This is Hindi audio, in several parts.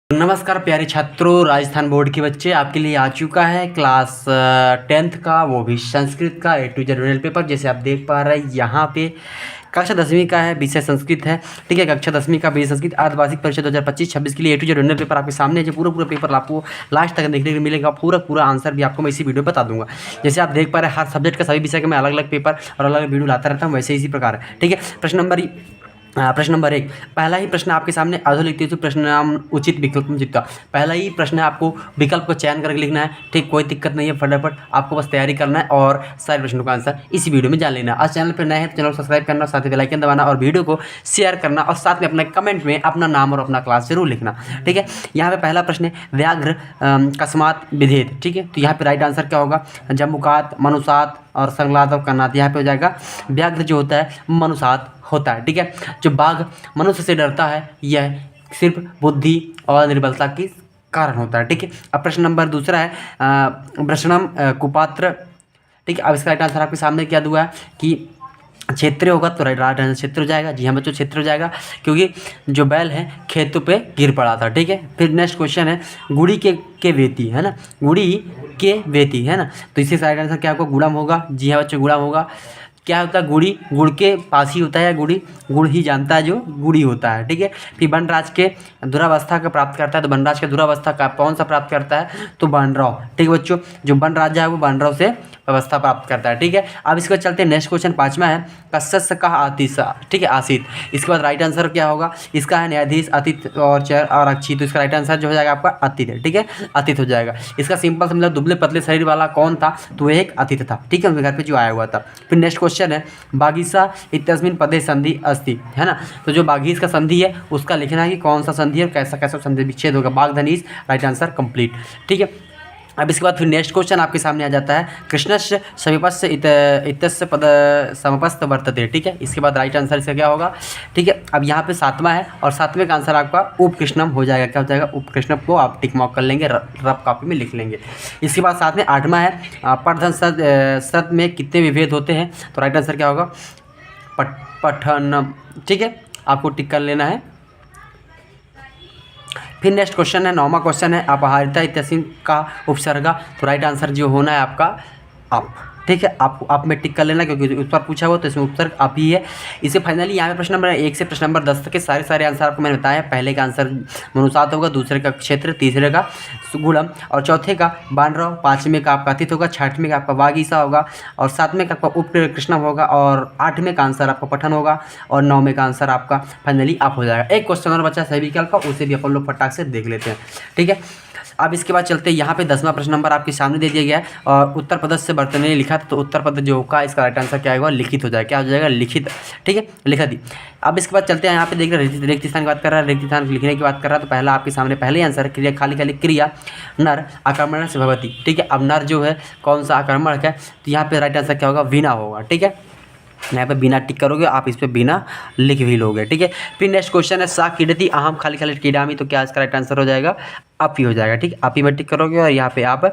नमस्कार प्यारे छात्रों, राजस्थान बोर्ड के बच्चे आपके लिए आ चुका है क्लास 10th का, वो भी संस्कृत का A to Z general paper. जैसे आप देख पा रहे हैं यहाँ पे कक्षा 10वीं का है, विषय संस्कृत है। ठीक है, कक्षा 10वीं का विषय संस्कृत अर्धवार्षिक परीक्षा 2025-26 के लिए A to Z general paper आपके सामने है। जो पूरा पेपर आपको लास्ट तक देखने को मिलेगा। पूरा आंसर भी आपको मैं इसी वीडियो में बता दूंगा। जैसे आप देख पा रहे हैं, हर सब्जेक्ट का सभी विषय का मैं अलग अलग पेपर और अलग अलग वीडियो लाता रहता हूँ, वैसे इसी प्रकार है। ठीक है, प्रश्न नंबर 1, पहला ही प्रश्न आपके सामने अधो लिखते हुए प्रश्न नाम उचित विकल्प में चिपका। पहला ही प्रश्न है, आपको विकल्प को चयन करके लिखना है। ठीक, कोई दिक्कत नहीं है, फटाफट आपको बस तैयारी करना है और सारे प्रश्नों का आंसर इसी वीडियो में जान लेना। आज चैनल पर नए हैं तो चैनल को सब्सक्राइब करना, साथ ही बेल आइकन दबाना और वीडियो को शेयर करना और साथ में अपने कमेंट में अपना नाम और अपना क्लास जरूर लिखना। ठीक है, यहाँ पे पहला प्रश्न है व्याघ्र कस्मात विधेद। ठीक है, तो यहाँ पे राइट आंसर क्या होगा? जम्बुकात, मनुसात और संगलात और कन्नात। यहाँ पे हो जाएगा व्याघ्र जो होता है मनुसात होता है। ठीक है, जो बाघ मनुष्य से डरता है यह सिर्फ बुद्धि और निर्बलता के कारण होता है। ठीक है, अब प्रश्न नंबर दूसरा है वृषणम कुपात्र। ठीक है, अब इसका राइट आंसर आपके सामने क्या हुआ है कि क्षेत्र होगा, तो राइट आंसर क्षेत्र हो जाएगा। जी हाँ बच्चों, क्षेत्र हो जाएगा क्योंकि जो बैल है खेतों पे गिर पड़ा था। ठीक है, फिर नेक्स्ट क्वेश्चन है गुड़ी के वेती है ना, गुड़ी के वेती है ना, तो इससे राइट आंसर क्या होगा? गुड़म होगा। जी हाँ बच्चों, गुड़म होगा। क्या होता है? गुड़ी, गुड़ के पास ही होता है गुड़ी, गुड़ ही जानता है जो गुड़ी होता है। ठीक है, फिर वनराज के दुरावस्था का प्राप्त करता है, तो वनराज के दुरावस्था का कौन सा प्राप्त करता है? तो बनराव। ठीक है बच्चों, जो वन राजा है वो बनराव से व्यवस्था प्राप्त करता है। ठीक है, अब इसके बाद चलते हैं नेक्स्ट क्वेश्चन 5वां है कस्य का आतिशा। ठीक है, आसित। इसके बाद राइट आंसर क्या होगा? इसका है न्यायाधीश, अतिथ और चर और अक्षी, तो इसका राइट आंसर जो हो जाएगा आपका अतिथ है। ठीक है, अतिथ हो जाएगा। इसका सिंपल समझ लो, दुबले पतले शरीर वाला कौन था? तो वह एक अतिथ था। ठीक है, उनके घर पे जो आया हुआ था। फिर नेक्स्ट क्वेश्चन है बागीसा इत्यस्मिन पदे संधि अस्ति है ना, तो जो बागीस का संधि है उसका लिखना है कि कौन सा संधि है और कैसा कैसा संधि विच्छेद होगा। बागधनीस राइट आंसर कंप्लीट। ठीक है, अब इसके बाद फिर नेक्स्ट क्वेश्चन आपके सामने आ जाता है कृष्णस्य समीपस्य इत्यस्य पद समपस्त वर्तते। ठीक है, इसके बाद राइट आंसर इसका क्या होगा? ठीक है, अब यहाँ पे 7वां है और 7वें का आंसर आपका उपकृष्णम हो जाएगा। क्या हो जाएगा? उपकृष्णम को आप टिक मार्क कर लेंगे, रफ कॉपी में लिख लेंगे। इसके बाद साथ में 8वां है पठन सद में कितने विभेद होते हैं? तो राइट आंसर क्या होगा? पठनम। ठीक है, आपको टिक कर लेना है। फिर नेक्स्ट क्वेश्चन है 9वां क्वेश्चन है अपहारिता इत्यादि का उपसर्गा, तो राइट आंसर जो होना है आपका आप। ठीक है, आप में टिक कर लेना क्योंकि उस पर पूछा हुआ तो इसमें उपसर्ग आप ही है। इसे फाइनली यहाँ पे प्रश्न नंबर 1 से प्रश्न नंबर 10 तक के सारे आंसर आपको मैंने बताया। पहले का आंसर मनुसात होगा, दूसरे का क्षेत्र, तीसरे का गुड़म और चौथे का बानराव, 5वें का आपका अतिथ होगा, 6वें का आपका वागीसा होगा और 7वें का आपका उपकृष्णम होगा और 8वें का आंसर आपका पठन होगा और 9वें का आंसर आपका फाइनली आप हो जाएगा। एक क्वेश्चन और बचा सही विकल्प का, उसे भी अपन लोग फटाक से देख लेते हैं। ठीक है, अब इसके बाद चलते हैं यहाँ पे 10वां प्रश्न नंबर आपके सामने दे दिया गया है और उत्तर प्रदेश से बर्तने लिखा था, तो उत्तर प्रदेश जो होगा इसका राइट आंसर क्या होगा? लिखित हो जाएगा। क्या हो जाएगा? लिखित। ठीक है, लिखा दी। अब इसके बाद चलते हैं यहाँ पे देख रहे हैं रिक्त स्थान की बात कर रहा है, रिक्त स्थान लिखने की बात कर रहा है, तो पहला आपके सामने पहले आंसर है क्रिया, खाली क्रिया नर आक्रमण से भवती। ठीक है, अब नर जो है कौन सा आक्रमण है? तो यहाँ पे राइट आंसर क्या होगा? वीणा होगा। ठीक है, यहाँ पे बिना टिक करोगे, आप इस पे बिना लिख भी लोगे। ठीक है, फिर नेक्स्ट क्वेश्चन है सा किडती अहम खाली कीडामी, तो क्या इसका राइट आंसर हो जाएगा? आप ही हो जाएगा। ठीक है, आप ही में टिक करोगे और यहाँ पे आप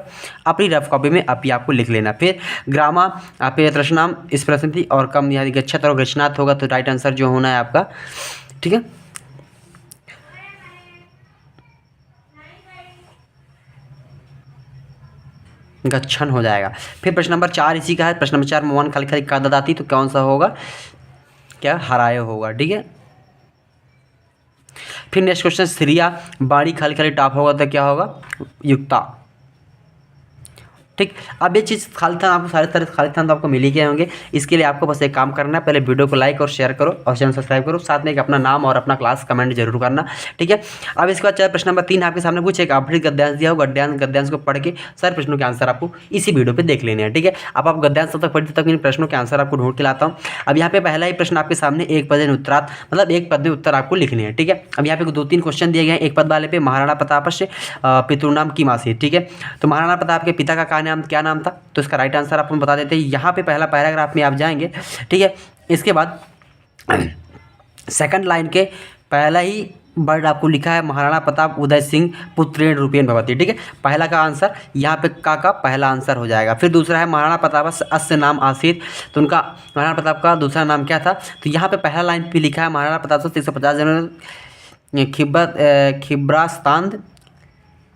अपनी रफ कॉपी में आप ही आपको लिख लेना। फिर ग्रामा आप रचनाम इस प्रश्न और कम यहाँ गच्छत और गच्छनाथ होगा, तो राइट आंसर जो होना है आपका। ठीक है, गच्छन हो जाएगा। फिर प्रश्न नंबर 4 इसी का है। प्रश्न नंबर 4 मोहन खाली का ददाती, तो कौन सा होगा? क्या? हराए होगा। ठीक है, फिर नेक्स्ट क्वेश्चन श्रिया बाड़ी खाली टॉप होगा, तो क्या होगा? युक्ता। ठीक, अब ये चीज़ खाली स्थान आपको सारे तरह खाली स्थान तो आपको मिल ही गए होंगे। इसके लिए आपको बस एक काम करना है, पहले वीडियो को लाइक और शेयर करो और चैनल सब्सक्राइब करो, साथ में एक अपना नाम और अपना क्लास कमेंट जरूर करना। ठीक है, अब इसके बाद चलिए प्रश्न नंबर 3 आपके सामने पूछेगा अपनी गद्यांश दिया हो, गद्यांश को पढ़ के सारे प्रश्नों के आंसर आपको इसी वीडियो पर देख लेने हैं। ठीक है, अब आप गद्यांश तब तक पढ़ते तक इन प्रश्नों के आंसर आपको ढूंढ के लाता हूँ। अब यहाँ पे पहला ही प्रश्न आपके सामने एक पद उत्तरात, मतलब एक पद में उत्तर आपको लिखने हैं। ठीक है, अब यहाँ पे 2-3 क्वेश्चन दिए गए हैं। एक पद वाले पे महाराणा प्रताप से पितृनाम की मासी। ठीक है, तो महाराणा प्रताप के पिता का क्या नाम था? तो इसका राइट आंसर आपको बता देते हैं। यहाँ पे पहला पैराग्राफ में आप जाएंगे। ठीक है, इसके बाद सेकंड लाइन के पहला ही वर्ड आपको लिखा है महाराणा प्रताप उदय सिंह पुत्रेण रूपेण भवती। ठीक है, पहला का आंसर यहाँ पे का पहला आंसर हो जाएगा। फिर दूसरा है महाराणा प्रताप अस्य नाम आसित, तो उनका महाराणा प्रताप का दूसरा नाम क्या था? तो यहाँ पे पहला लाइन पे लिखा है महाराणा प्रताप से 350 जनवरी खिब्रास्तान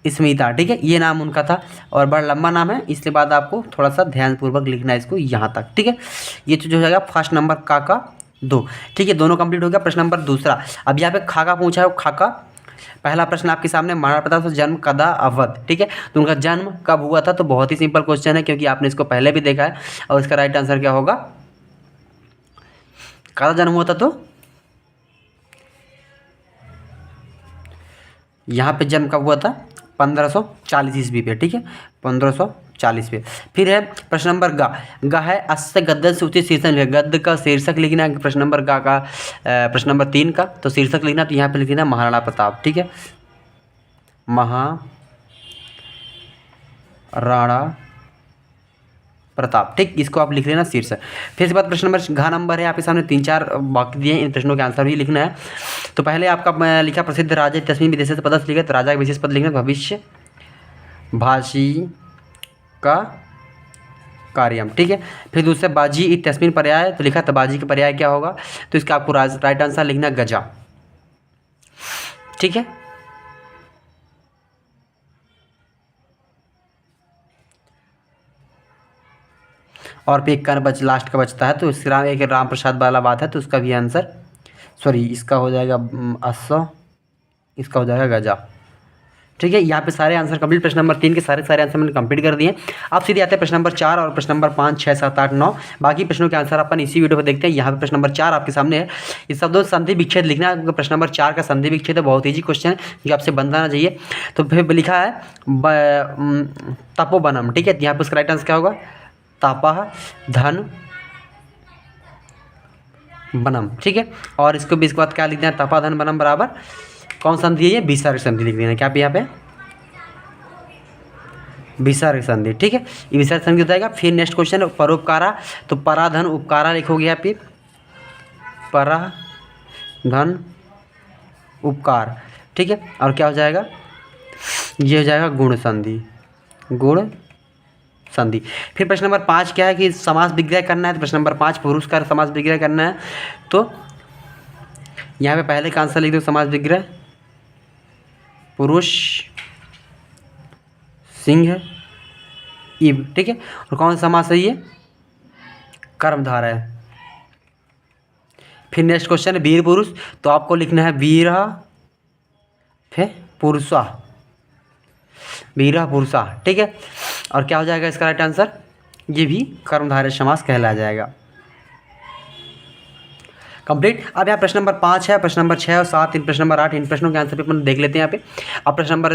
स्मिता, ठीक है, ये नाम उनका था और बड़ा लंबा नाम है, इसके बाद आपको थोड़ा सा ध्यानपूर्वक लिखना है इसको यहाँ तक, ठीक है। ये जो हो जाएगा फर्स्ट नंबर का 2, ठीक है, दोनों कंप्लीट हो गया। प्रश्न नंबर दूसरा, अब यहाँ पे खाका पूछा है, खाका पहला प्रश्न आपके सामने, महाराणा प्रताप का जन्म कदा अवध, ठीक है, तो उनका जन्म कब हुआ था, तो बहुत ही सिंपल क्वेश्चन है क्योंकि आपने इसको पहले भी देखा है और इसका राइट आंसर क्या होगा, कदा जन्म हुआ था, तो यहाँ पे जन्म कब हुआ था, 1540 ईस्वी पे, ठीक है, 1540 पे। फिर है प्रश्न नंबर गा है अस्य गद्य से उचित शीर्षक लिखा, गद्य का शीर्षक लिखना है प्रश्न नंबर का प्रश्न नंबर 3 का, तो शीर्षक लिखना, तो यहाँ पे लिखना महाराणा प्रताप, ठीक है, महाराणा प्रताप, ठीक, इसको आप लिख लेना शीर्षक। फिर इसके बाद प्रश्न नंबर है आपके सामने 3-4 बाकी दिए हैं, इन प्रश्नों के आंसर भी लिखना है। तो पहले आपका लिखा प्रसिद्ध राजा तस्मीन विदेश पद से लिखा, तो राजा का विशेष पद लिखना, भविष्य भाषी का कार्यम, ठीक है। फिर दूसरा बाजी इत तस्मीन पर्याय, तो लिखा, तो बाजी का पर्याय क्या होगा, तो इसका आपको राइट आंसर लिखना गजा, ठीक है। और पे एक का लास्ट का बचता है, तो इस एक राम प्रसाद वाला बात है, तो उसका भी आंसर इसका हो जाएगा 80, इसका हो जाएगा गजा, ठीक है। यहाँ पे सारे आंसर कंप्लीट, प्रश्न नंबर 3 के सारे आंसर मैंने कंप्लीट कर दिए। अब सीधे आते हैं प्रश्न नंबर 4 और प्रश्न नंबर 5, 6, 7, 8, 9, बाकी प्रश्नों के आंसर अपन इसी वीडियो पर देखते हैं। यहाँ पे प्रश्न नंबर 4 आपके सामने है, इस शब्दों संधि विच्छेद लिखना है, प्रश्न नंबर 4 का संधि विच्छेद है, बहुत ईजी क्वेश्चन है जो आपसे बनना चाहिए। तो फिर लिखा है तपोवनम, ठीक है, यहाँ पर उसका राइट आंसर क्या होगा, तापह धन बनम, ठीक है। और इसको भी इसके बाद क्या लिखना है, तपा धन बनम बराबर कौन संधि है, ये विसर्ग संधि लिख देना, क्या पे यहाँ पे विसर्ग संधि, ठीक है, ये विसर्ग संधि हो जाएगा। फिर नेक्स्ट क्वेश्चन परोपकारा, तो पराधन उपकारा लिखोगे यहाँ पे, पराधन उपकार, ठीक है, और क्या हो जाएगा, ये हो जाएगा गुण संधि, गुण संधि। फिर प्रश्न नंबर 5 क्या है कि समास विग्रह करना है, तो प्रश्न नंबर 5 पुरुष का समास विग्रह करना है, तो यहाँ पे पहले का आंसर लिख दो, समास विग्रह पुरुष सिंह इव, ठीक है, और कौन सा समास है ये, कर्मधारय है। फिर नेक्स्ट क्वेश्चन है वीर पुरुष, तो आपको लिखना है वीरा फिर पुरुषा, वीरा पुरुषा, ठीक है, और क्या हो जाएगा इसका राइट आंसर, ये भी कर्मधारय समास कहलाया जाएगा, कंप्लीट। अब यहाँ प्रश्न नंबर 5 है, प्रश्न नंबर 6 और 7, इन प्रश्न नंबर 8, इन प्रश्नों के आंसर पे अपन देख लेते हैं यहाँ पे। अब प्रश्न नंबर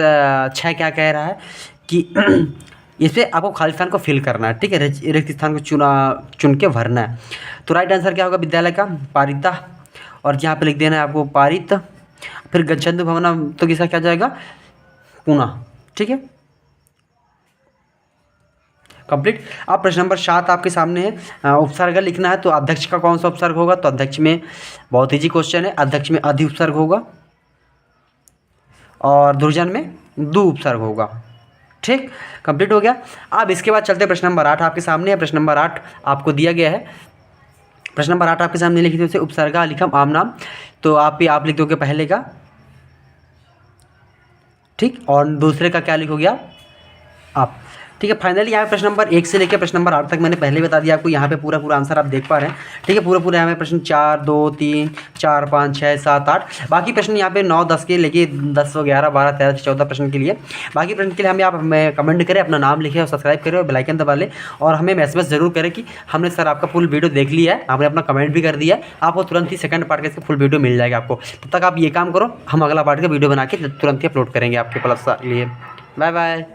6 क्या कह रहा है कि इस पर आपको खाली स्थान को फिल करना है, ठीक है, रिक्त स्थान को चुन के भरना है। तो राइट आंसर क्या होगा, विद्यालय का पारिता, और यहाँ पे लिख देना है आपको पारित, फिर गच्छन्तु भवनम, तो किसका क्या जाएगा, पुनः, ठीक है, कंप्लीट। अब प्रश्न नंबर 7 आपके सामने है, उपसर्ग लिखना है, तो अध्यक्ष का कौन सा उपसर्ग होगा, तो अध्यक्ष में बहुत ईजी क्वेश्चन है, अध्यक्ष में अधि उपसर्ग होगा और दुर्जन में दु उपसर्ग होगा, ठीक, कंप्लीट हो गया। अब इसके बाद चलते हैं प्रश्न नंबर 8 आपके सामने है, प्रश्न नंबर 8 आपको दिया गया है, प्रश्न नंबर 8 आपके सामने लिखित से उपसर्गा लिखम आम नाम, तो आप लिख दोगे पहले का, ठीक, और दूसरे का क्या लिखोगे आप, ठीक है। फाइनली यहाँ पे प्रश्न नंबर 1 से लेकर प्रश्न नंबर 8 तक मैंने पहले बता दिया आपको, यहाँ पे पूरा आंसर आप देख पा रहे हैं, ठीक है, पूरा यहाँ पे प्रश्न 4, 2, 3, 4, 5, 6, 7, 8, बाकी प्रश्न यहाँ पे 9, 10 के लेके 10, 11, 12, 13, 14 प्रश्न के लिए, बाकी प्रश्न के लिए हमें आप कमेंट करें, अपना नाम लिखें और सब्सक्राइब करें और बेल आइकन दबा लें, और हमें मैसेज जरूर करें कि हमने सर आपका फुल वीडियो देख लिया है, आपने अपना कमेंट भी कर दिया है, आपको तुरंत ही सेकंड पार्ट का इसका फुल वीडियो मिल जाएगा आपको। तब तक आप ये काम करो, हम अगला पार्ट का वीडियो बना के तुरंत ही अपलोड करेंगे आपके प्लस लिए। Bye bye.